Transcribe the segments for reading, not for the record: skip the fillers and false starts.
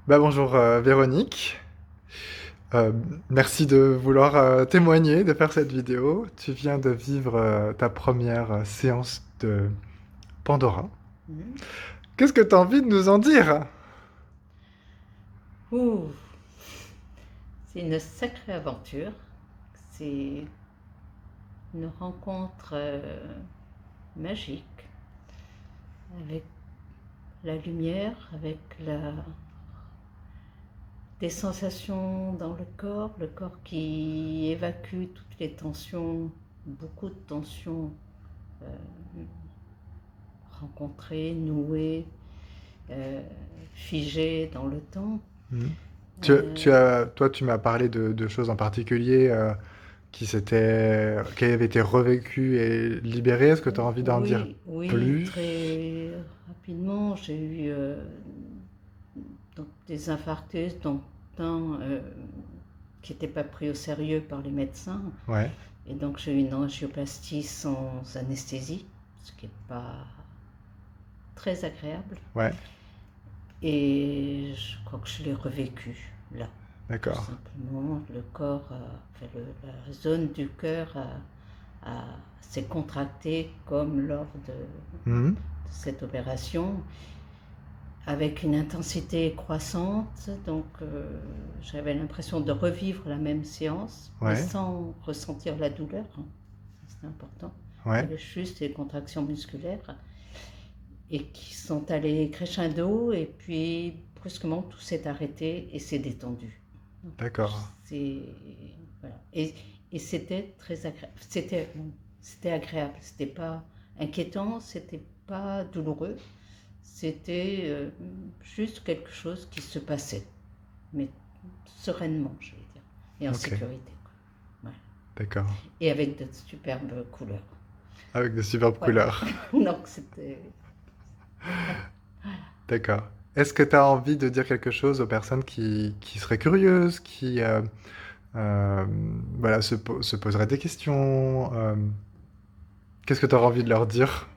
Bonjour Véronique. Euh, Merci de vouloir témoigner, de faire cette vidéo. Tu viens de vivre ta première séance de Pandora. Mhm. Qu'est-ce que tu as envie de nous en dire? Ouh, c'est une sacrée aventure. C'est une rencontre magique avec la lumière, avec des sensations dans le corps qui évacue toutes les tensions, beaucoup de tensions euh, rencontrées, nouées, euh, figées dans le temps. Mhm. Euh, Toi, tu m'as parlé de choses en particulier qui avaient été revécues et libérées. Est-ce que tu as envie d'en dire oui, oui, plus? très rapidement, j'ai eu donc des infarctus, dont un qui n'était pas pris au sérieux par les médecins. Ouais, Et donc j'ai eu une angioplastie sans anesthésie, ce qui n'est pas très agréable. ouais, Et je crois que je l'ai revécu là. Tout d'accord. simplement, le corps, enfin, la zone du cœur s'est contractée comme lors de Mhm. cette opération, avec une intensité croissante. Donc j'avais l'impression de revivre la même séance, mais Ouais, sans ressentir la douleur. C'est important. Il y ouais, avait juste des contractions musculaires et qui sont allées crescendo, et puis brusquement tout s'est arrêté et s'est détendu. Donc, d'accord. c'est voilà. Et c'était très agréable. C'était agréable. C'était pas inquiétant. C'était pas douloureux. C'était juste quelque chose qui se passait, mais sereinement, je vais dire, et en Ok, sécurité. Voilà. d'accord. Et avec de superbes couleurs. Avec de superbes Voilà. couleurs. Donc c'était. Ouais. D'accord. Est-ce que tu as envie de dire quelque chose aux personnes qui seraient curieuses, euh, voilà, se poseraient des questions qu'est-ce que tu auras envie de leur dire?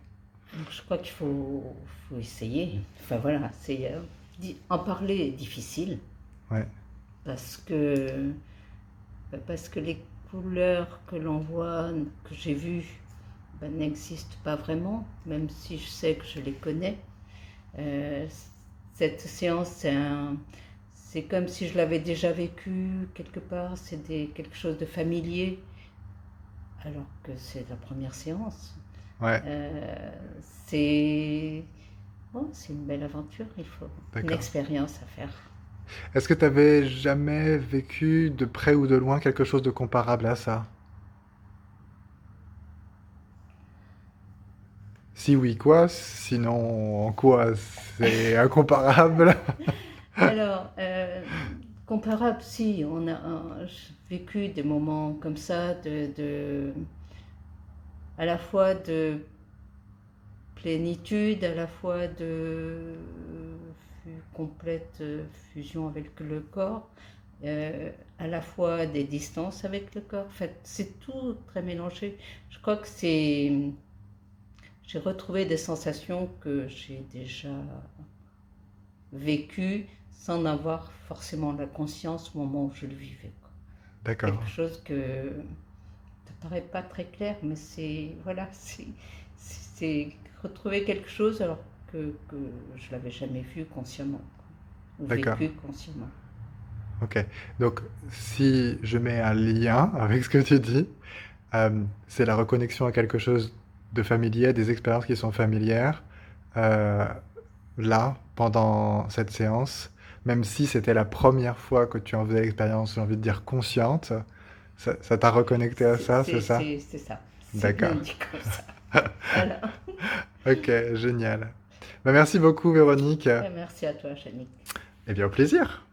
Donc je crois faut essayer. Enfin voilà, en parler est difficile Ouais. parce que parce que les couleurs que l'on voit, que j'ai vues, ben, n'existent pas vraiment, même si je sais que je les connais. Euh, cette séance, c'est comme si je l'avais déjà vécu quelque part, quelque chose de familier, alors que c'est la première séance. Ouais, Euh, c'est bon, c'est une belle aventure, il faut une d'accord. expérience à faire. Est-ce que tu avais jamais vécu de près ou de loin quelque chose de comparable à ça? Si oui, quoi? Sinon, en quoi c'est incomparable? Alors, comparable, si, j'ai vécu des moments comme ça, à la fois de plénitude, à la fois de complète fusion avec le corps, à la fois des distances avec le corps. En fait, c'est tout très mélangé. Je crois que j'ai retrouvé des sensations que j'ai déjà vécues sans avoir forcément la conscience au moment où je le vivais. D'accord. Quelque chose que ça paraît pas très clair, mais c'est voilà, c'est retrouver quelque chose alors que je l'avais jamais vu consciemment, ou D'accord. vécu consciemment. Ok. Donc, si je mets un lien avec ce que tu dis, c'est la reconnexion à quelque chose de familier, des expériences qui sont familières, euh, là, pendant cette séance, même si c'était la première fois que tu en faisais l'expérience, j'ai envie de dire consciente, ça t'a reconnecté à ça, c'est ça? C'est ça, c'est bien D'accord. dit comme ça. Voilà. Ok, génial. Merci beaucoup, Véronique. Merci à toi, Chanique. Et bien, au plaisir.